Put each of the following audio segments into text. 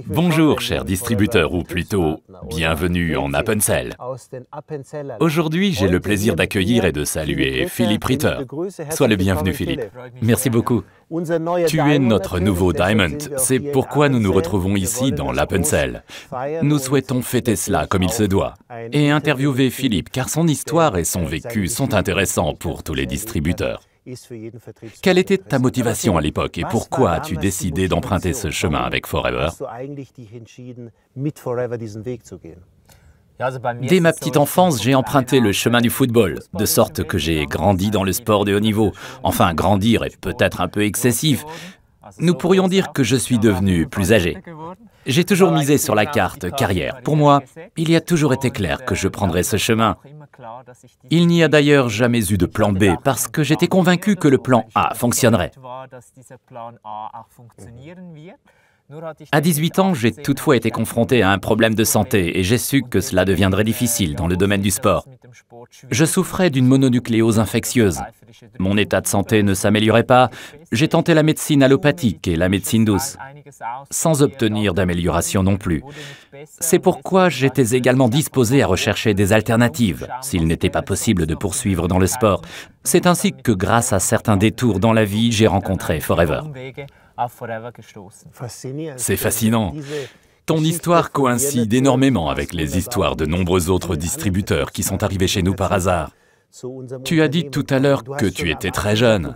Bonjour chers distributeurs, ou plutôt, bienvenue en Appenzell. Aujourd'hui, j'ai le plaisir d'accueillir et de saluer Philipp Ritter. Sois le bienvenu Philippe. Merci beaucoup. Tu es notre nouveau Diamond, c'est pourquoi nous nous retrouvons ici dans l'Appenzell. Nous souhaitons fêter cela comme il se doit, et interviewer Philippe car son histoire et son vécu sont intéressants pour tous les distributeurs. Quelle était ta motivation à l'époque et pourquoi as-tu décidé d'emprunter ce chemin avec Forever? Dès ma petite enfance, j'ai emprunté le chemin du football, de sorte que j'ai grandi dans le sport de haut niveau. Enfin, grandir est peut-être un peu excessif. Nous pourrions dire que je suis devenu plus âgé. J'ai toujours misé sur la carte carrière. Pour moi, il y a toujours été clair que je prendrais ce chemin. Il n'y a d'ailleurs jamais eu de plan B parce que j'étais convaincu que le plan A fonctionnerait. À 18 ans, j'ai toutefois été confronté à un problème de santé et j'ai su que cela deviendrait difficile dans le domaine du sport. Je souffrais d'une mononucléose infectieuse. Mon état de santé ne s'améliorait pas. J'ai tenté la médecine allopathique et la médecine douce, sans obtenir d'amélioration non plus. C'est pourquoi j'étais également disposé à rechercher des alternatives, s'il n'était pas possible de poursuivre dans le sport. C'est ainsi que grâce à certains détours dans la vie, j'ai rencontré Forever. C'est fascinant. Ton histoire coïncide énormément avec les histoires de nombreux autres distributeurs qui sont arrivés chez nous par hasard. Tu as dit tout à l'heure que tu étais très jeune.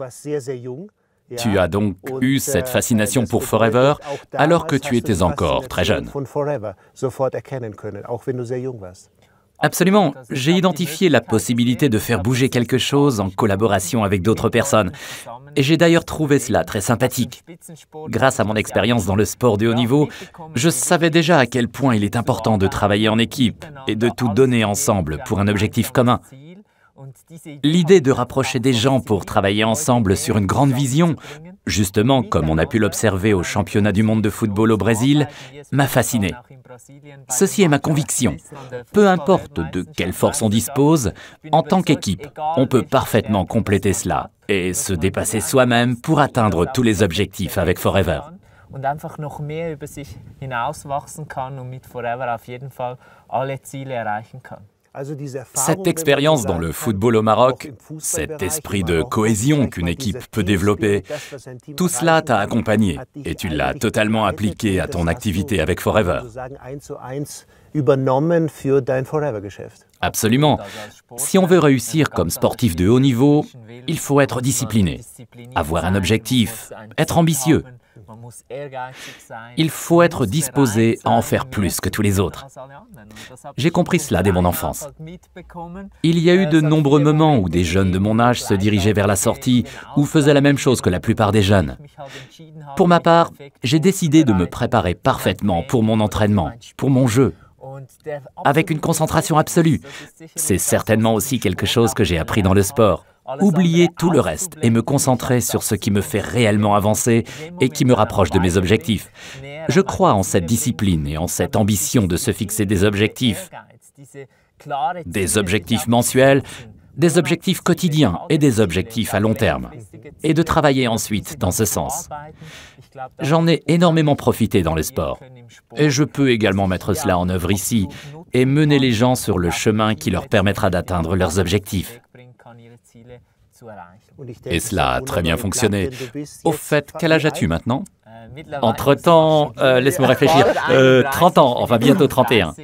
Tu as donc eu cette fascination pour Forever alors que tu étais encore très jeune. Absolument. J'ai identifié la possibilité de faire bouger quelque chose en collaboration avec d'autres personnes. Et j'ai d'ailleurs trouvé cela très sympathique. Grâce à mon expérience dans le sport de haut niveau, je savais déjà à quel point il est important de travailler en équipe et de tout donner ensemble pour un objectif commun. L'idée de rapprocher des gens pour travailler ensemble sur une grande vision, justement comme on a pu l'observer au championnat du monde de football au Brésil, m'a fasciné. Ceci est ma conviction. Peu importe de quelle force on dispose, en tant qu'équipe, on peut parfaitement compléter cela et se dépasser soi-même pour atteindre tous les objectifs avec Forever. Cette expérience dans le football au Maroc, cet esprit de cohésion qu'une équipe peut développer, tout cela t'a accompagné et tu l'as totalement appliqué à ton activité avec Forever. Absolument. Si on veut réussir comme sportif de haut niveau, il faut être discipliné, avoir un objectif, être ambitieux. Il faut être disposé à en faire plus que tous les autres. J'ai compris cela dès mon enfance. Il y a eu de nombreux moments où des jeunes de mon âge se dirigeaient vers la sortie ou faisaient la même chose que la plupart des jeunes. Pour ma part, j'ai décidé de me préparer parfaitement pour mon entraînement, pour mon jeu, avec une concentration absolue. C'est certainement aussi quelque chose que j'ai appris dans le sport. Oublier tout le reste et me concentrer sur ce qui me fait réellement avancer et qui me rapproche de mes objectifs. Je crois en cette discipline et en cette ambition de se fixer des objectifs mensuels, des objectifs quotidiens et des objectifs à long terme, et de travailler ensuite dans ce sens. J'en ai énormément profité dans le sport, et je peux également mettre cela en œuvre ici et mener les gens sur le chemin qui leur permettra d'atteindre leurs objectifs. Et cela a très bien fonctionné. Au fait, quel âge as-tu maintenant? Entre-temps, laisse-moi réfléchir, 30 ans, enfin bientôt 31.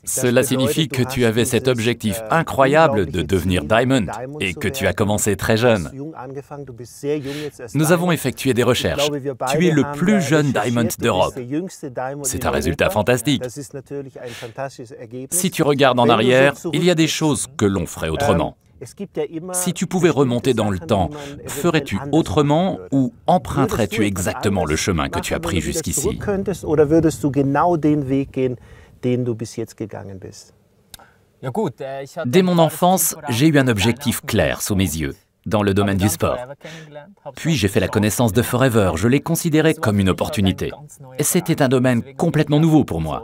Cela signifie que tu avais cet objectif incroyable de devenir Diamond et que tu as commencé très jeune. Nous avons effectué des recherches. Tu es le plus jeune Diamond d'Europe. C'est un résultat fantastique. Si tu regardes en arrière, il y a des choses que l'on ferait autrement. Si tu pouvais remonter dans le temps, ferais-tu autrement ou emprunterais-tu exactement le chemin que tu as pris jusqu'ici? Dès mon enfance, j'ai eu un objectif clair sous mes yeux, dans le domaine du sport. Puis j'ai fait la connaissance de Forever, je l'ai considéré comme une opportunité. Et c'était un domaine complètement nouveau pour moi.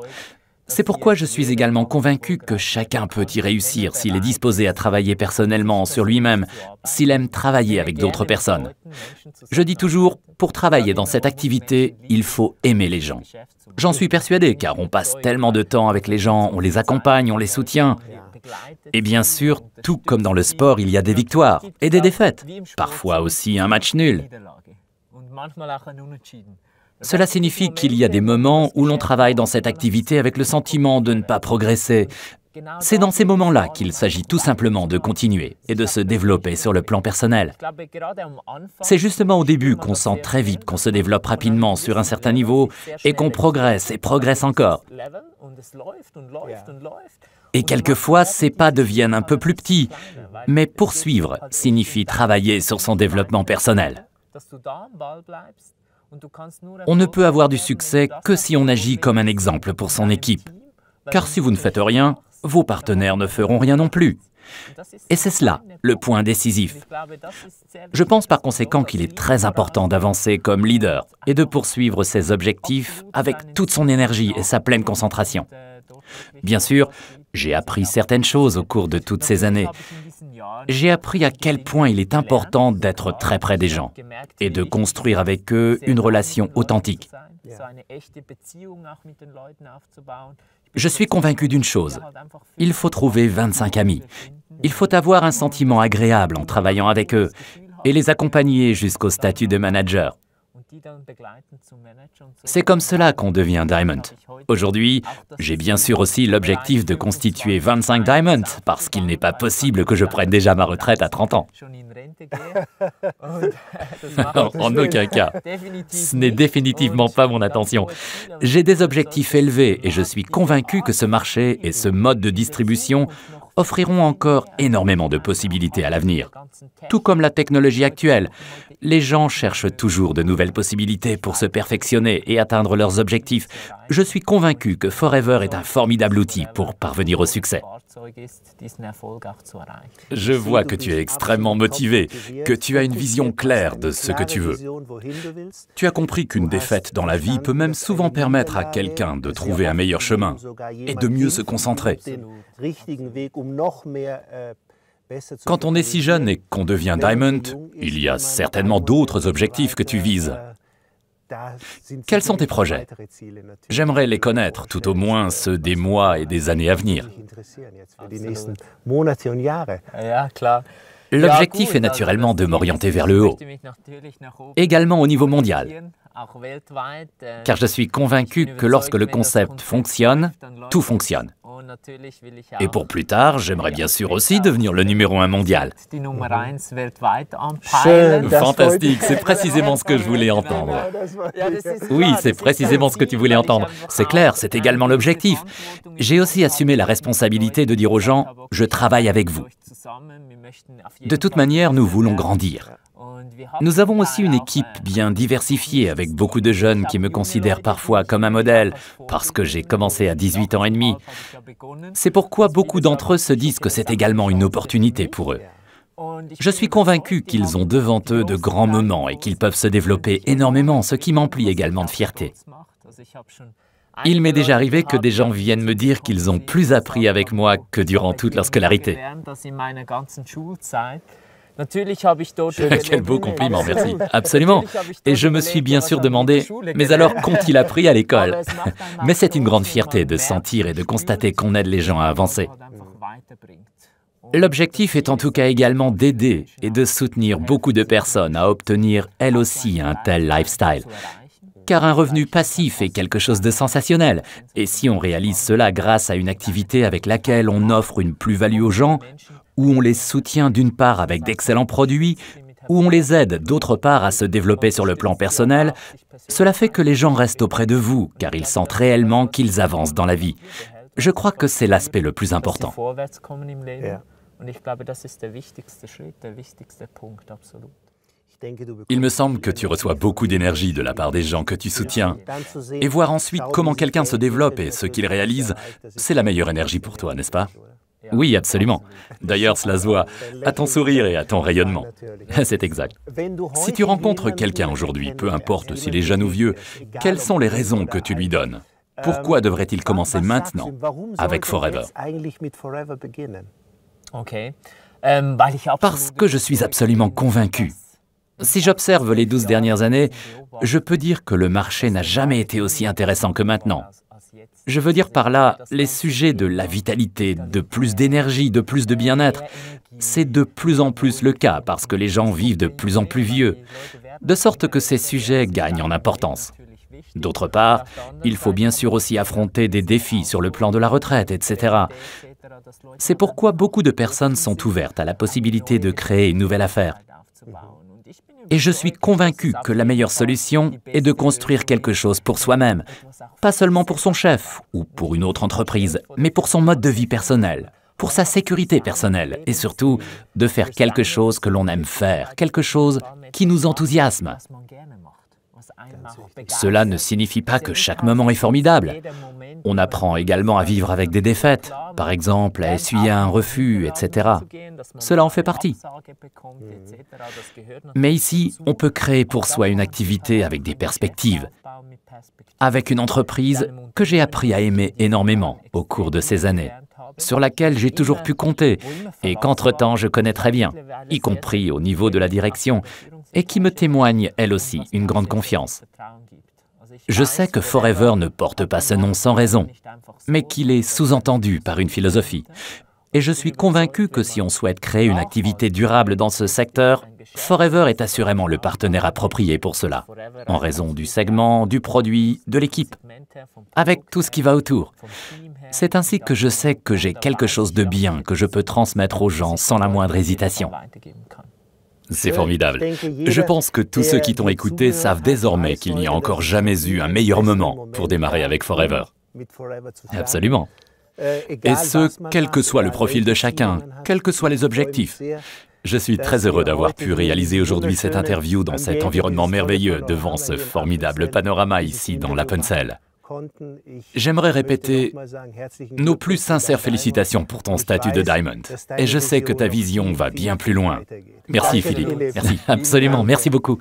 C'est pourquoi je suis également convaincu que chacun peut y réussir s'il est disposé à travailler personnellement sur lui-même, s'il aime travailler avec d'autres personnes. Je dis toujours, pour travailler dans cette activité, il faut aimer les gens. J'en suis persuadé, car on passe tellement de temps avec les gens, on les accompagne, on les soutient. Et bien sûr, tout comme dans le sport, il y a des victoires et des défaites, parfois aussi un match nul. Cela signifie qu'il y a des moments où l'on travaille dans cette activité avec le sentiment de ne pas progresser. C'est dans ces moments-là qu'il s'agit tout simplement de continuer et de se développer sur le plan personnel. C'est justement au début qu'on sent très vite qu'on se développe rapidement sur un certain niveau et qu'on progresse et progresse encore. Et quelquefois, ces pas deviennent un peu plus petits, mais poursuivre signifie travailler sur son développement personnel. On ne peut avoir du succès que si on agit comme un exemple pour son équipe. Car si vous ne faites rien, vos partenaires ne feront rien non plus. Et c'est cela, le point décisif. Je pense par conséquent qu'il est très important d'avancer comme leader et de poursuivre ses objectifs avec toute son énergie et sa pleine concentration. Bien sûr, j'ai appris certaines choses au cours de toutes ces années. J'ai appris à quel point il est important d'être très près des gens et de construire avec eux une relation authentique. Je suis convaincu d'une chose, il faut trouver 25 amis. Il faut avoir un sentiment agréable en travaillant avec eux et les accompagner jusqu'au statut de manager. C'est comme cela qu'on devient Diamond. Aujourd'hui, j'ai bien sûr aussi l'objectif de constituer 25 Diamonds, parce qu'il n'est pas possible que je prenne déjà ma retraite à 30 ans. En aucun cas. Ce n'est définitivement pas mon intention. J'ai des objectifs élevés et je suis convaincu que ce marché et ce mode de distribution offriront encore énormément de possibilités à l'avenir. Tout comme la technologie actuelle, les gens cherchent toujours de nouvelles possibilités pour se perfectionner et atteindre leurs objectifs. Je suis convaincu que Forever est un formidable outil pour parvenir au succès. Je vois que tu es extrêmement motivé, que tu as une vision claire de ce que tu veux. Tu as compris qu'une défaite dans la vie peut même souvent permettre à quelqu'un de trouver un meilleur chemin et de mieux se concentrer. Quand on est si jeune et qu'on devient Diamond, il y a certainement d'autres objectifs que tu vises. Quels sont tes projets? J'aimerais les connaître, tout au moins ceux des mois et des années à venir. L'objectif est naturellement de m'orienter vers le haut, également au niveau mondial, car je suis convaincu que lorsque le concept fonctionne, tout fonctionne. Et pour plus tard, j'aimerais bien sûr aussi devenir le numéro 1 mondial. Fantastique, c'est précisément ce que je voulais entendre. Oui, c'est précisément ce que tu voulais entendre. C'est clair, c'est également l'objectif. J'ai aussi assumé la responsabilité de dire aux gens, je travaille avec vous. De toute manière, nous voulons grandir. Nous avons aussi une équipe bien diversifiée avec beaucoup de jeunes qui me considèrent parfois comme un modèle parce que j'ai commencé à 18 ans et demi. C'est pourquoi beaucoup d'entre eux se disent que c'est également une opportunité pour eux. Je suis convaincu qu'ils ont devant eux de grands moments et qu'ils peuvent se développer énormément, ce qui m'emplit également de fierté. Il m'est déjà arrivé que des gens viennent me dire qu'ils ont plus appris avec moi que durant toute leur scolarité. Quel beau compliment, merci. Absolument. Et je me suis bien sûr demandé, mais alors qu'ont-ils appris à l'école? Mais c'est une grande fierté de sentir et de constater qu'on aide les gens à avancer. L'objectif est en tout cas également d'aider et de soutenir beaucoup de personnes à obtenir elles aussi un tel lifestyle. Car un revenu passif est quelque chose de sensationnel. Et si on réalise cela grâce à une activité avec laquelle on offre une plus-value aux gens, où on les soutient d'une part avec d'excellents produits, où on les aide d'autre part à se développer sur le plan personnel, cela fait que les gens restent auprès de vous, car ils sentent réellement qu'ils avancent dans la vie. Je crois que c'est l'aspect le plus important. Il me semble que tu reçois beaucoup d'énergie de la part des gens que tu soutiens. Et voir ensuite comment quelqu'un se développe et ce qu'il réalise, c'est la meilleure énergie pour toi, n'est-ce pas? Oui, absolument. D'ailleurs, cela se voit à ton sourire et à ton rayonnement. C'est exact. Si tu rencontres quelqu'un aujourd'hui, peu importe s'il est jeune ou vieux, quelles sont les raisons que tu lui donnes? Pourquoi devrait-il commencer maintenant avec Forever? Parce que je suis absolument convaincu. Si j'observe les 12 dernières années, je peux dire que le marché n'a jamais été aussi intéressant que maintenant. Je veux dire par là, les sujets de la vitalité, de plus d'énergie, de plus de bien-être, c'est de plus en plus le cas parce que les gens vivent de plus en plus vieux, de sorte que ces sujets gagnent en importance. D'autre part, il faut bien sûr aussi affronter des défis sur le plan de la retraite, etc. C'est pourquoi beaucoup de personnes sont ouvertes à la possibilité de créer une nouvelle affaire. Et je suis convaincu que la meilleure solution est de construire quelque chose pour soi-même, pas seulement pour son chef ou pour une autre entreprise, mais pour son mode de vie personnel, pour sa sécurité personnelle et surtout de faire quelque chose que l'on aime faire, quelque chose qui nous enthousiasme. Cela ne signifie pas que chaque moment est formidable. On apprend également à vivre avec des défaites, par exemple à essuyer un refus, etc. Cela en fait partie. Mais ici, on peut créer pour soi une activité avec des perspectives, avec une entreprise que j'ai appris à aimer énormément au cours de ces années, sur laquelle j'ai toujours pu compter et qu'entre-temps je connais très bien, y compris au niveau de la direction, et qui me témoigne, elle aussi, une grande confiance. Je sais que Forever ne porte pas ce nom sans raison, mais qu'il est sous-entendu par une philosophie. Et je suis convaincu que si on souhaite créer une activité durable dans ce secteur, Forever est assurément le partenaire approprié pour cela, en raison du segment, du produit, de l'équipe, avec tout ce qui va autour. C'est ainsi que je sais que j'ai quelque chose de bien que je peux transmettre aux gens sans la moindre hésitation. C'est formidable. Je pense que tous ceux qui t'ont écouté savent désormais qu'il n'y a encore jamais eu un meilleur moment pour démarrer avec Forever. Absolument. Et ce, quel que soit le profil de chacun, quels que soient les objectifs. Je suis très heureux d'avoir pu réaliser aujourd'hui cette interview dans cet environnement merveilleux, devant ce formidable panorama ici dans l'Appenzell. J'aimerais répéter nos plus sincères félicitations pour ton statut de Diamond. Et je sais que ta vision va bien plus loin. Merci Philippe. Merci, absolument, merci beaucoup.